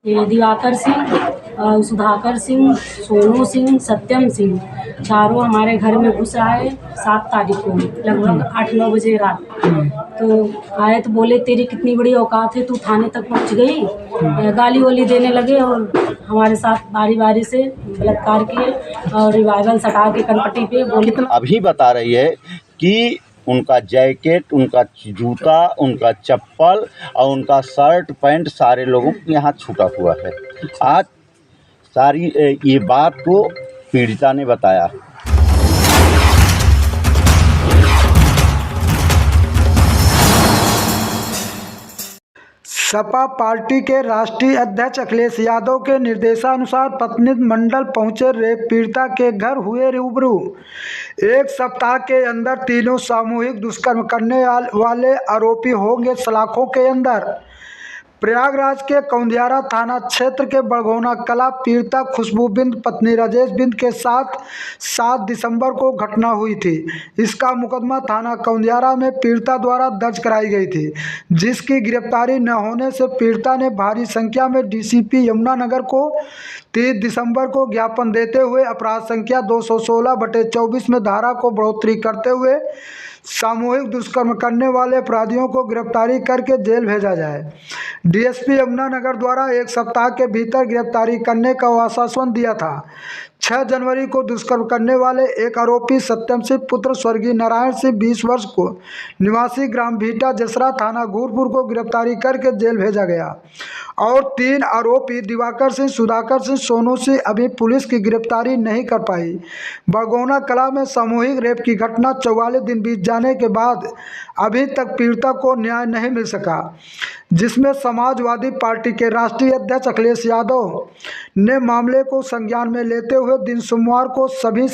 ये दिवाकर सिंह, सुधाकर सिंह, सोनू सिंह, सत्यम सिंह, चारों हमारे घर में घुस आए 7 तारीख को लगभग 8-9 बजे रात। तो आए तो बोले तेरी कितनी बड़ी औकात है, तू थाने तक पहुंच गई। गाली वाली देने लगे और हमारे साथ बारी बारी से बलात्कार किए और रिवाइवल सटा के कनपट्टी पे बोले। अभी बता रही है कि उनका जैकेट, उनका जूता, उनका चप्पल और उनका शर्ट पैंट सारे लोगों के यहाँ छूटा हुआ है। आज सारी ये बात को पीड़िता ने बताया। सपा पार्टी के राष्ट्रीय अध्यक्ष अखिलेश यादव के निर्देशानुसार प्रतिनिधि मंडल पहुंचे रेप पीड़िता के घर, हुए रूबरू। एक सप्ताह के अंदर तीनों सामूहिक दुष्कर्म करने वाले आरोपी होंगे सलाखों के अंदर। प्रयागराज के कौंदियारा थाना क्षेत्र के बड़गोना कला पीड़िता खुशबू बिंद पत्नी राजेश बिंद के साथ 7 दिसंबर को घटना हुई थी। इसका मुकदमा थाना कौंदियारा में पीड़िता द्वारा दर्ज कराई गई थी, जिसकी गिरफ्तारी न होने से पीड़िता ने भारी संख्या में डीसीपी यमुनानगर को 30 दिसंबर को ज्ञापन देते हुए अपराध संख्या 216/24 में धारा को बढ़ोतरी करते हुए सामूहिक दुष्कर्म करने वाले अपराधियों को गिरफ्तारी करके जेल भेजा जाए। डीएसपी यमुनानगर द्वारा 1 सप्ताह के भीतर गिरफ्तारी करने का आश्वासन दिया था। 6 जनवरी को दुष्कर्म करने वाले एक आरोपी सत्यम सिंह पुत्र स्वर्गीय नारायण सिंह 20 वर्ष को निवासी ग्राम भीटा जसरा थाना घूरपुर को गिरफ्तारी करके जेल भेजा गया और 3 आरोपी दिवाकर सिंह, सुधाकर सिंह, सोनू सिंह अभी पुलिस की गिरफ्तारी नहीं कर पाई। बड़गोना कला में सामूहिक रेप की घटना 44 दिन बीत जाने के बाद अभी तक पीड़िता को न्याय नहीं मिल सका, जिसमें समाजवादी पार्टी के राष्ट्रीय अध्यक्ष अखिलेश यादव ने मामले को संज्ञान में लेते हुए दिन सोमवार को सभी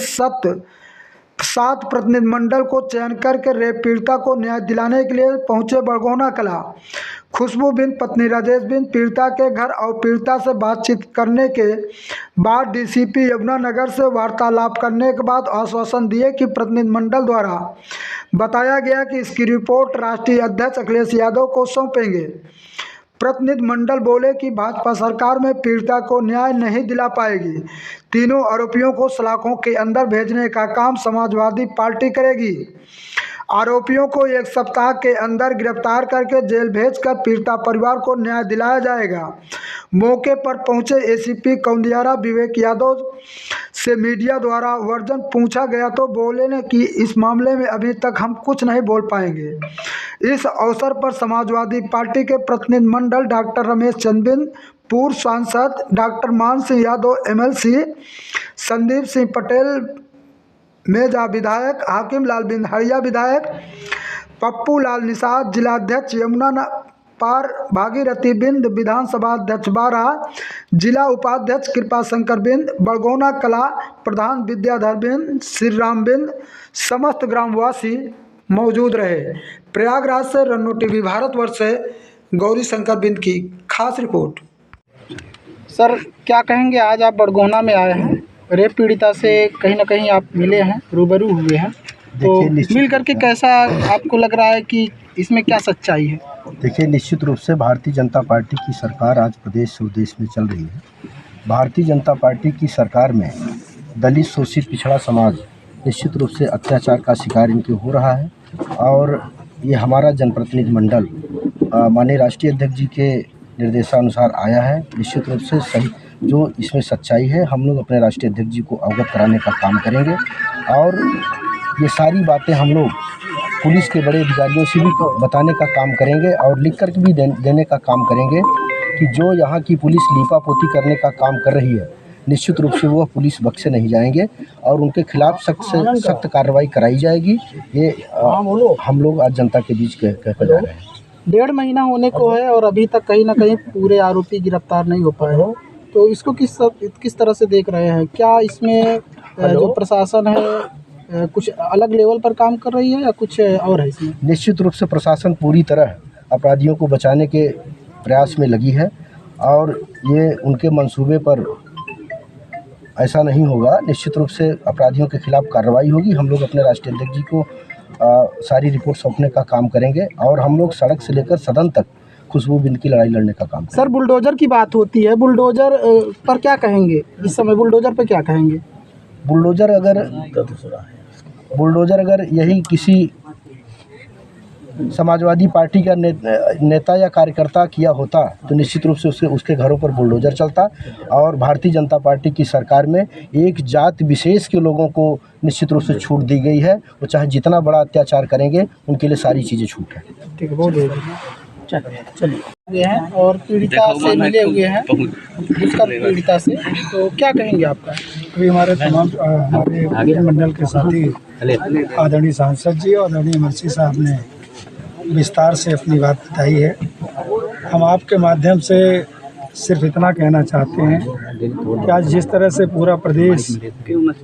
7 प्रतिनिधिमंडल को चयन करके रेप पीड़िता को न्याय दिलाने के लिए पहुंचे बड़गोना कला। खुशबू बिंद पत्नी राजेश बिंद पीड़िता के घर और पीड़िता से बातचीत करने के बाद डीसीपी यमुनानगर से वार्तालाप करने के बाद आश्वासन दिए कि प्रतिनिधिमंडल द्वारा बताया गया कि इसकी रिपोर्ट राष्ट्रीय अध्यक्ष अखिलेश यादव को सौंपेंगे। प्रतिनिधिमंडल बोले कि भाजपा सरकार में पीड़िता को न्याय नहीं दिला पाएगी। तीनों आरोपियों को सलाखों के अंदर भेजने का काम समाजवादी पार्टी करेगी। आरोपियों को 1 सप्ताह के अंदर गिरफ्तार करके जेल भेजकर पीड़िता परिवार को न्याय दिलाया जाएगा। मौके पर पहुंचे एसीपी कौंदियारा विवेक यादव से मीडिया द्वारा वर्जन पूछा गया तो बोले ने कि इस मामले में अभी तक हम कुछ नहीं बोल पाएंगे। इस अवसर पर समाजवादी पार्टी के प्रतिनिधिमंडल डॉक्टर रमेश चंद बिंद, पूर्व सांसद डॉक्टर मान सिंह यादव MLC, संदीप सिंह पटेल मेजा विधायक, हाकिम लाल बिंद हरिया विधायक, पप्पू लाल निषाद जिलाध्यक्ष यमुना पार, भागीरथी बिंद विधानसभा अध्यक्ष बारा, जिला उपाध्यक्ष कृपा शंकर बिंद, बड़गोना कला प्रधान विद्याधर बिंद, श्री राम बिंद, समस्त ग्रामवासी मौजूद रहे। प्रयागराज से रन्नू टीवी भारतवर्ष से गौरी शंकर बिंद की खास रिपोर्ट। सर, क्या कहेंगे, आज आप बड़गोना में आए हैं, रेप पीड़िता से कहीं ना कहीं आप मिले हैं, रूबरू हुए हैं, तो मिल करके कैसा आपको लग रहा है कि इसमें क्या सच्चाई है? देखिए, निश्चित रूप से भारतीय जनता पार्टी की सरकार आज प्रदेश स्वदेश में चल रही है। भारतीय जनता पार्टी की सरकार में दलित, शोषित, पिछड़ा समाज निश्चित रूप से अत्याचार का शिकार इनके हो रहा है और ये हमारा जनप्रतिनिधि मंडल माननीय राष्ट्रीय अध्यक्ष जी के निर्देशानुसार आया है। निश्चित रूप से सही जो इसमें सच्चाई है हम लोग अपने राष्ट्रीय अध्यक्ष जी को अवगत कराने का काम करेंगे और ये सारी बातें हम लोग पुलिस के बड़े अधिकारियों से भी बताने का काम करेंगे और लिख कर भी देने का काम करेंगे कि जो यहाँ की पुलिस लीपापोती करने का काम कर रही है, निश्चित रूप से वह पुलिस बख्शे नहीं जाएंगे और उनके खिलाफ सख्त से सख्त कार्रवाई कराई जाएगी। ये हम लोग आज जनता के बीच कह कर जा रहे हैं। 1.5 महीना होने को है और अभी तक कहीं ना कहीं पूरे आरोपी गिरफ्तार नहीं हो पाए हो, तो इसको किस तरह से देख रहे हैं? क्या इसमें जो प्रशासन है कुछ अलग लेवल पर काम कर रही है या कुछ और है इसमें? निश्चित रूप से प्रशासन पूरी तरह अपराधियों को बचाने के प्रयास में लगी है और ये उनके मंसूबे पर ऐसा नहीं होगा। निश्चित रूप से अपराधियों के खिलाफ कार्रवाई होगी। हम लोग अपने राष्ट्रीय अध्यक्ष जी को सारी रिपोर्ट सौंपने का काम करेंगे और हम लोग सड़क से लेकर सदन तक खुशबू बिंद की लड़ाई लड़ने का काम करें। सर, बुलडोजर की बात होती है, बुलडोजर पर क्या कहेंगे इस समय? बुलडोजर पर क्या कहेंगे? बुलडोजर अगर यही किसी समाजवादी पार्टी का नेता या कार्यकर्ता किया होता तो निश्चित रूप से उसके घरों पर बुलडोजर चलता। और भारतीय जनता पार्टी की सरकार में एक जात विशेष के लोगों को निश्चित रूप से छूट दी गई है। वो चाहे जितना बड़ा अत्याचार करेंगे उनके लिए सारी चीज़ें छूट है। ठीक है, बहुत चलिए हैं और पीड़िता से मिले हुए हैं, उसका पीड़िता से, तो क्या कहेंगे आपका? अभी हमारे तमाम हमारे मंडल के साथी आदरणीय सांसद जी और आदरणीय मर्सी साहब ने विस्तार से अपनी बात बताई है। हम आपके माध्यम से सिर्फ इतना कहना चाहते हैं कि आज जिस तरह से पूरा प्रदेश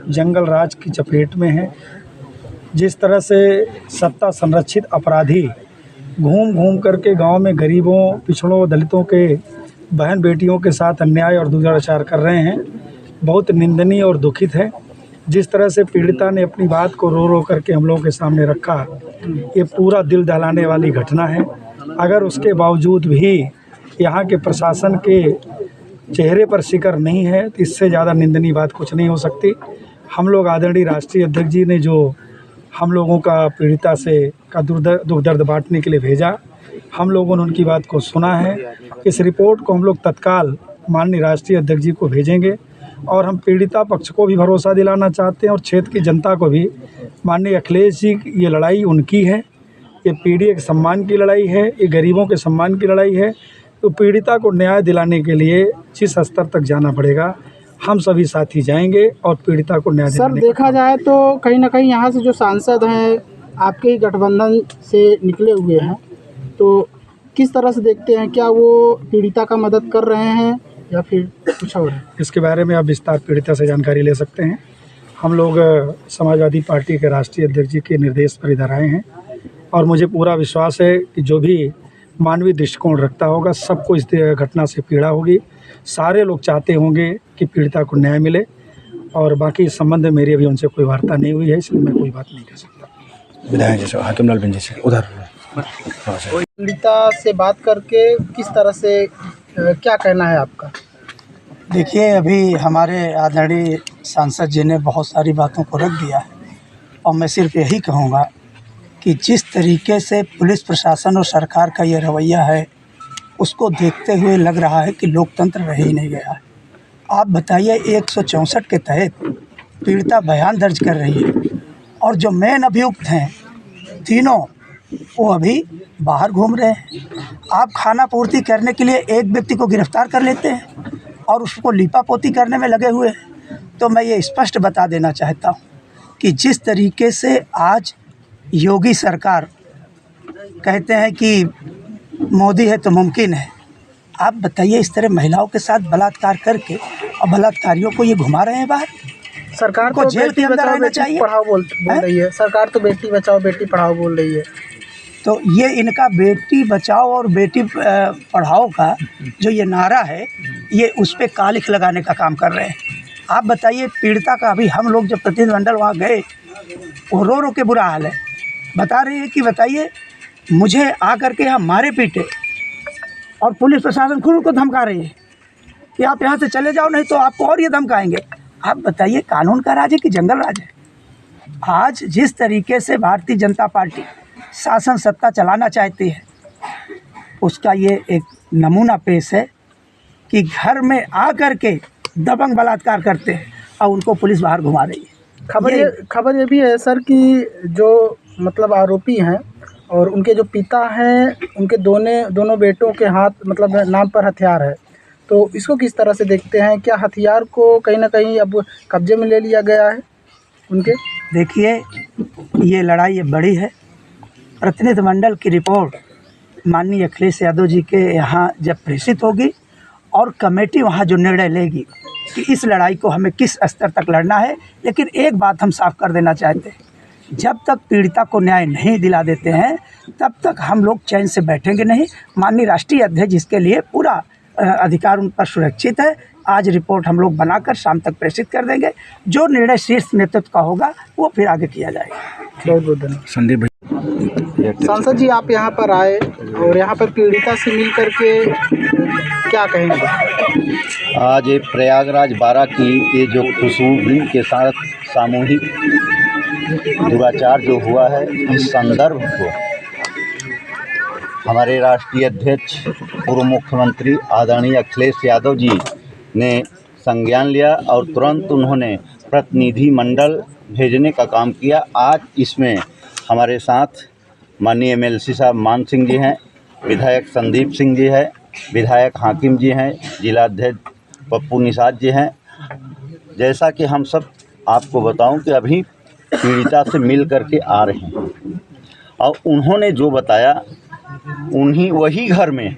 जंगल राज की चपेट में है, जिस तरह से सत्ता संरक्षित अपराधी घूम घूम करके गांव में गरीबों, पिछड़ों, दलितों के बहन बेटियों के साथ अन्याय और दुराचार कर रहे हैं, बहुत निंदनीय और दुखित है। जिस तरह से पीड़िता ने अपनी बात को रो रो करके हम लोगों के सामने रखा, ये पूरा दिल दहलाने वाली घटना है। अगर उसके बावजूद भी यहाँ के प्रशासन के चेहरे पर शिकर नहीं है तो इससे ज़्यादा निंदनीय बात कुछ नहीं हो सकती। हम लोग आदरणीय राष्ट्रीय अध्यक्ष जी ने जो हम लोगों का पीड़िता से का दुख दर्द बांटने के लिए भेजा, हम लोगों ने उनकी बात को सुना है। इस रिपोर्ट को हम लोग तत्काल माननीय राष्ट्रीय अध्यक्ष जी को भेजेंगे और हम पीड़िता पक्ष को भी भरोसा दिलाना चाहते हैं और क्षेत्र की जनता को भी। माननीय अखिलेश जी, ये लड़ाई उनकी है, ये पीड़ित के सम्मान की लड़ाई है, ये गरीबों के सम्मान की लड़ाई है। तो पीड़िता को न्याय दिलाने के लिए जिस स्तर तक जाना पड़ेगा हम सभी साथी जाएंगे और पीड़िता को न्याय दिलाने। सर, देखा जाए तो कहीं ना कहीं यहाँ से जो सांसद हैं आपके ही गठबंधन से निकले हुए हैं, तो किस तरह से देखते हैं? क्या वो पीड़िता का मदद कर रहे हैं या फिर कुछ और है? इसके बारे में आप विस्तार पीड़िता से जानकारी ले सकते हैं। हम लोग समाजवादी पार्टी के राष्ट्रीय अध्यक्ष जी के निर्देश पर इधर आए हैं और मुझे पूरा विश्वास है कि जो भी मानवीय दृष्टिकोण रखता होगा सबको इस घटना से पीड़ा होगी। सारे लोग चाहते होंगे कि पीड़िता को न्याय मिले और बाकी इस संबंध में मेरी अभी उनसे कोई वार्ता नहीं हुई है, इसलिए मैं कोई बात नहीं कर सकता। विधायक जैसे हाकिम लाल बिंद से उधर पीड़िता से बात करके किस तरह से क्या कहना है आपका? देखिए, अभी हमारे आदरणीय सांसद जी ने बहुत सारी बातों को रख दिया है और मैं सिर्फ यही कहूँगा कि जिस तरीके से पुलिस प्रशासन और सरकार का ये रवैया है उसको देखते हुए लग रहा है कि लोकतंत्र रह ही नहीं गया है। आप बताइए, 164 के तहत पीड़िता बयान दर्ज कर रही है और जो मेन अभियुक्त हैं तीनों वो अभी बाहर घूम रहे हैं। आप खाना पूर्ति करने के लिए एक व्यक्ति को गिरफ्तार कर लेते हैं और उसको लीपापोती करने में लगे हुए हैं। तो मैं ये स्पष्ट बता देना चाहता हूँ कि जिस तरीके से आज योगी सरकार कहते हैं कि मोदी है तो मुमकिन है, आप बताइए इस तरह महिलाओं के साथ बलात्कार करके और बलात्कारियों को ये घुमा रहे हैं बाहर। सरकार को जेल के अंदर रहना चाहिए। पढ़ाओ बोल रही है सरकार, तो बेटी बचाओ बेटी पढ़ाओ बोल रही है। तो ये इनका बेटी बचाओ और बेटी पढ़ाओ का जो ये नारा है, ये उस पर कालिख लगाने का काम कर रहे हैं। आप बताइए, पीड़िता का अभी हम लोग जब प्रतिनिधिमंडल वहाँ गए, वो रो रो के बुरा हाल है। बता रही है कि बताइए मुझे आकर के यहाँ मारे पीटे और पुलिस प्रशासन खुद उनको धमका रही है कि आप यहाँ से चले जाओ, नहीं तो आपको और ये धमकाएंगे। आप बताइए, कानून का राज है कि जंगल राज है? आज जिस तरीके से भारतीय जनता पार्टी शासन सत्ता चलाना चाहती है, उसका ये एक नमूना पेश है कि घर में आकर के दबंग बलात्कार करते हैं और उनको पुलिस बाहर घुमा रही है। खबर ये भी है सर कि जो मतलब आरोपी हैं और उनके जो पिता हैं, उनके दोनों बेटों के हाथ मतलब नाम पर हथियार है, तो इसको किस तरह से देखते हैं? क्या हथियार को कहीं ना कहीं अब कब्जे में ले लिया गया है उनके? देखिए, ये लड़ाई ये बड़ी है। प्रतिनिधिमंडल की रिपोर्ट माननीय अखिलेश यादव जी के यहाँ जब प्रेषित होगी और कमेटी वहाँ जो निर्णय लेगी कि इस लड़ाई को हमें किस स्तर तक लड़ना है, लेकिन एक बात हम साफ कर देना चाहते हैं, जब तक पीड़िता को न्याय नहीं दिला देते हैं तब तक हम लोग चैन से बैठेंगे नहीं। माननीय राष्ट्रीय अध्यक्ष जिसके लिए पूरा अधिकार उन पर सुरक्षित है, आज रिपोर्ट हम लोग बनाकर शाम तक प्रेषित कर देंगे। जो निर्णय शीर्ष नेतृत्व का होगा वो फिर आगे किया जाएगा। बहुत बहुत धन्यवाद। संदीप भाई। सांसद जी, आप यहाँ पर आए और यहाँ पर पीड़िता से मिल करके क्या कहेंगे? आज ये प्रयागराज 12 की ये जो खुशबू के साथ सामूहिक दुराचार जो हुआ है, इस संदर्भ को हमारे राष्ट्रीय अध्यक्ष पूर्व मुख्यमंत्री आदरणीय अखिलेश यादव जी ने संज्ञान लिया और तुरंत उन्होंने प्रतिनिधि मंडल भेजने का काम किया। आज इसमें हमारे साथ माननीय एमएलसी साहब मान सिंह जी हैं, विधायक संदीप सिंह जी हैं, विधायक हाकिम जी हैं, जिला अध्यक्ष पप्पू निषाद जी हैं। जैसा कि हम सब आपको बताऊं कि अभी पीड़िता से मिल करके आ रहे हैं और उन्होंने जो बताया वही घर में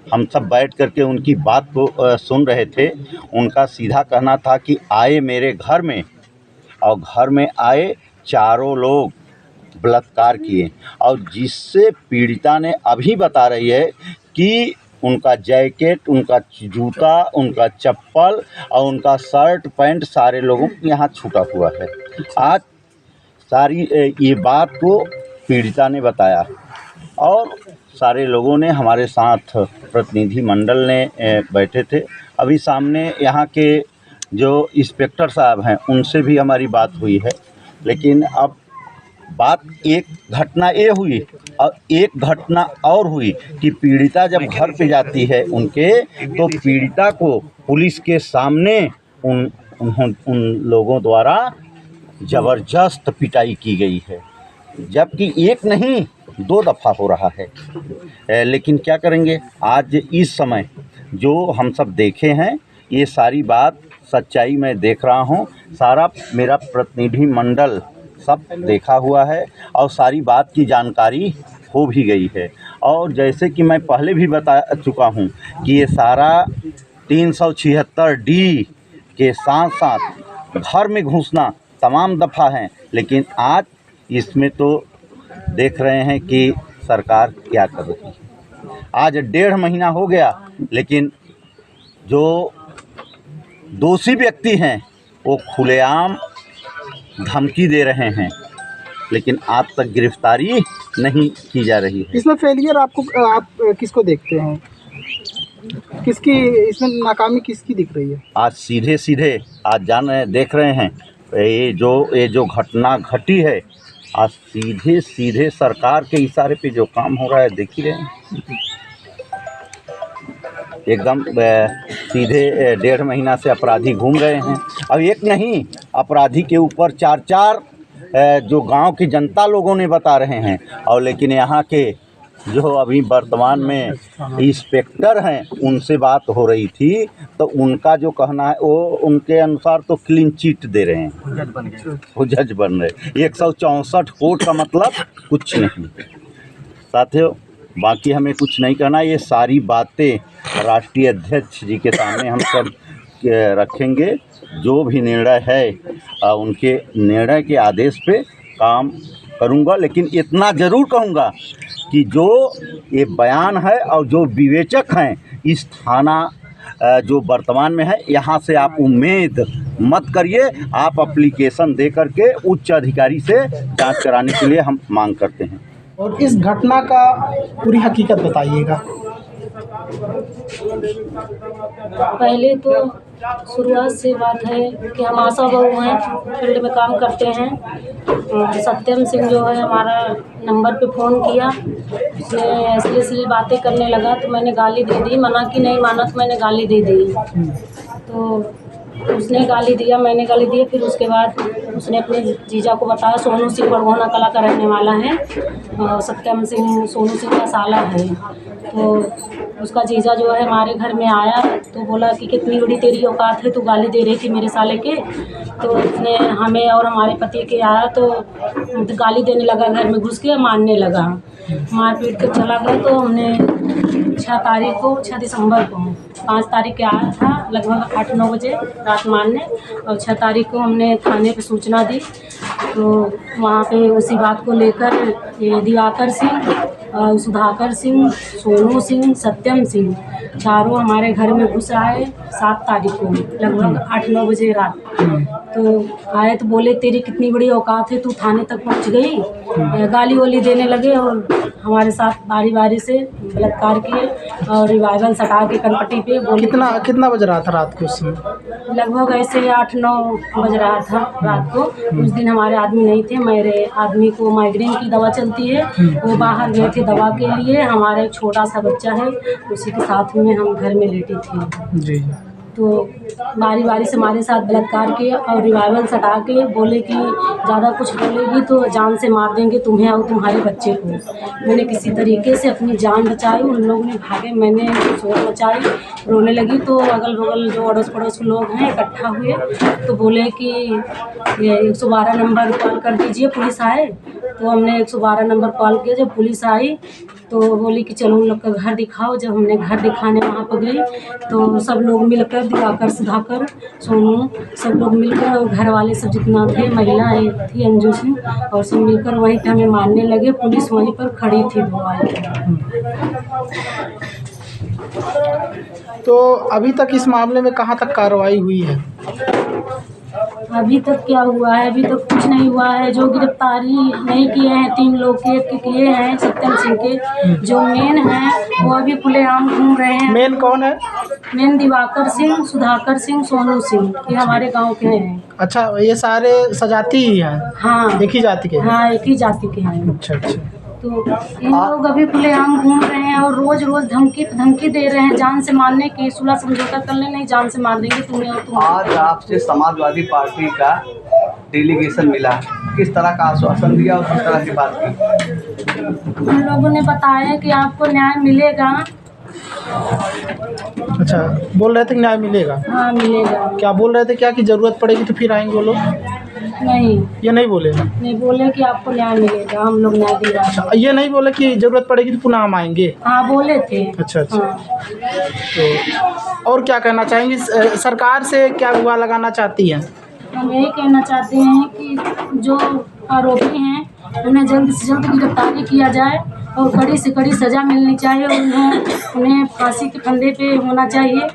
हम सब बैठ करके उनकी बात को सुन रहे थे। उनका सीधा कहना था कि आए मेरे घर में और घर में आए चारों लोग बलात्कार किए, और जिससे पीड़िता ने अभी बता रही है कि उनका जैकेट, उनका जूता, उनका चप्पल और उनका शर्ट पैंट सारे लोगों को यहाँ छूटा हुआ है। आज सारी ये बात को पीड़िता ने बताया और सारे लोगों ने हमारे साथ प्रतिनिधि मंडल ने बैठे थे। अभी सामने यहाँ के जो इंस्पेक्टर साहब हैं उनसे भी हमारी बात हुई है, लेकिन अब बात एक घटना ये हुई और एक घटना और हुई कि पीड़िता जब घर पे जाती है उनके, तो पीड़िता को पुलिस के सामने उन लोगों द्वारा ज़बरदस्त पिटाई की गई है, जबकि एक नहीं 2 दफ़ा हो रहा है। लेकिन क्या करेंगे, आज इस समय जो हम सब देखे हैं ये सारी बात सच्चाई मैं देख रहा हूँ, सारा मेरा प्रतिनिधि मंडल सब देखा हुआ है और सारी बात की जानकारी हो भी गई है। और जैसे कि मैं पहले भी बता चुका हूँ कि ये सारा 376D के साथ साथ घर में घुसना तमाम दफ़ा हैं, लेकिन आज इसमें तो देख रहे हैं कि सरकार क्या कर रही है। आज 1.5 महीना हो गया, लेकिन जो दोषी व्यक्ति हैं वो खुलेआम धमकी दे रहे हैं, लेकिन आज तक गिरफ्तारी नहीं की जा रही है। इसमें फेलियर आप किसको देखते हैं? किसकी इसमें नाकामी किसकी दिख रही है? आज सीधे आज देख रहे हैं ये जो घटना घटी है, आज सीधे सरकार के इशारे पे जो काम हो रहा है देख ही रहे हैं। एकदम सीधे 1.5 महीना से अपराधी घूम रहे हैं। अब एक नहीं, अपराधी के ऊपर 4 जो गांव की जनता लोगों ने बता रहे हैं। और लेकिन यहाँ के जो अभी वर्तमान में इंस्पेक्टर हैं उनसे बात हो रही थी, तो उनका जो कहना है वो उनके अनुसार तो क्लीन चिट दे रहे हैं, वो जज बन रहे। 164 कोर्ट का मतलब कुछ नहीं। साथियों, बाकी हमें कुछ नहीं कहना, ये सारी बातें राष्ट्रीय अध्यक्ष जी के सामने हम सब रखेंगे। जो भी निर्णय है उनके निर्णय के आदेश पे काम करूँगा, लेकिन इतना ज़रूर कहूँगा कि जो ये बयान है और जो विवेचक हैं इस थाना जो वर्तमान में है, यहाँ से आप उम्मीद मत करिए। आप एप्लीकेशन दे करके उच्च अधिकारी से जांच कराने के लिए हम मांग करते हैं। और इस घटना का पूरी हकीकत बताइएगा। पहले तो शुरुआत से बात है कि हम आशा बहू हैं, फील्ड में काम करते हैं। सत्यम सिंह जो है हमारा नंबर पे फ़ोन किया, उसने ऐसी बातें करने लगा तो मैंने गाली दे दी। मना की नहीं माना तो मैंने गाली दे दी। तो उसने गाली दिया, मैंने गाली दी। फिर उसके बाद उसने अपने जीजा को बताया, सोनू सिंह बड़गोना कला का रहने वाला है, सत्यम सिंह सोनू सिंह का साला है। तो उसका जीजा जो है हमारे घर में आया तो बोला कि कितनी बड़ी तेरी औकात है, तू गाली दे रही थी मेरे साले के। तो उसने हमें और हमारे पति के आया तो गाली देने लगा, घर में घुस के मारने लगा, मार पीट के चला गया। तो हमने 6 दिसंबर को 5 तारीख के आया था लगभग 8-9 बजे रात मारने, और 6 तारीख को हमने थाने पे सूचना दी। तो वहाँ पे उसी बात को लेकर दिवाकर सिंह सुधाकर सिंह, सोनू सिंह, सत्यम सिंह, चारों हमारे घर में घुस आए 7 तारीख को लगभग 8-9 बजे रात। तो आए तो बोले तेरी कितनी बड़ी औकात है, तू थाने तक पहुंच गई। गाली वाली देने लगे और हमारे साथ बारी बारी से बलात्कार किए और रिवाइवल सटा के कनपट्टी पे बोले। कितना बज रहा था रात को उस समय? लगभग ऐसे 8-9 बज रहा था रात को। उस दिन हमारे आदमी नहीं थे, मेरे आदमी को माइग्रेन की दवा चलती है, वो बाहर गए थे दवा के लिए। हमारा एक छोटा सा बच्चा है, उसी के साथ में हम घर में लेटे थे। जी। तो बारी बारी से हमारे साथ बलात्कार किए और रिवाइवल सटा के बोले कि ज़्यादा कुछ बोलेगी तो जान से मार देंगे तुम्हें और तुम्हारे बच्चे को। मैंने किसी तरीके से अपनी जान बचाई, उन लोगों ने भागे, मैंने शोर मचाई, रोने लगी। तो अगल बगल जो अड़ोस पड़ोस के लोग हैं इकट्ठा हुए तो बोले कि ये 112 नंबर कॉल कर दीजिए, पुलिस आए। तो हमने 112 नंबर कॉल किया। जब पुलिस आई तो बोली कि चलो उन लोग का घर दिखाओ। जब हमने घर दिखाने वहाँ पर गई तो सब लोग मिलकर, दिवाकर, सुधाकर, सोनू, सब लोग मिलकर और घर वाले सब जितना थे, महिलाएं थी, अंजू सिंह, और सब मिलकर वहीं पे हमें मारने लगे। पुलिस वहीं पर खड़ी थी 2 आदमी। तो अभी तक इस मामले में कहाँ तक कार्रवाई हुई है? अभी तक क्या हुआ है? अभी तक कुछ नहीं हुआ है। जो गिरफ्तारी नहीं किए हैं 3 लोग के किए हैं, सत्यम सिंह के। जो मेन हैं वो अभी खुलेआम घूम रहे हैं। मेन कौन है? मेन दिवाकर सिंह, सुधाकर सिंह, सोनू सिंह, ये हमारे गांव के हैं। अच्छा, ये सारे सजाती ही हैं? हाँ, एक ही जाति के? हाँ, एक ही जाति के हैं। अच्छा अच्छा। तो इन लोग अभी खुलेआम घूम रहे हैं और रोज रोज धमकी दे रहे हैं जान से मारने की। सुलह समझौता कर ले, नहीं जान से मार देंगे तुम्हें और तुम्हें। आज आपसे समाजवादी पार्टी का डेलीगेशन मिला, किस तरह का आश्वासन दिया और किस तरह की बात की? उन लोगों ने बताया कि आपको न्याय मिलेगा। अच्छा, बोल रहे थे कि न्याय मिलेगा? हाँ, मिलेगा। क्या बोल रहे थे क्या कि ज़रूरत पड़ेगी तो फिर आएंगे वो लोग? नहीं, ये नहीं बोले? नहीं बोले कि आपको न्याय मिलेगा, हम लोग न्याय दिलवाएंगे। अच्छा, ये नहीं बोले कि ज़रूरत पड़ेगी तो पुनः हम आएंगे? हाँ, बोले थे। अच्छा अच्छा। हाँ। तो और क्या कहना चाहेंगी? सरकार से क्या गुहार लगाना चाहती हैं? हम यही कहना चाहते हैं कि जो आरोपी हैं उन्हें जल्द से जल्द गिरफ्तारी किया जाए और कड़ी से कड़ी सज़ा मिलनी चाहिए। उन्हें फांसी के फंदे पे होना चाहिए।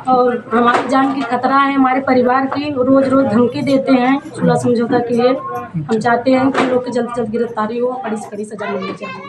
और हमारी जान की खतरा है, हमारे परिवार की। रोज़ रोज़ धमकी देते हैं सुलह समझौता के लिए। हम चाहते हैं कि लोग की जल्द से जल्द गिरफ्तारी हो, कड़ी से कड़ी सज़ा मिलनी चाहिए।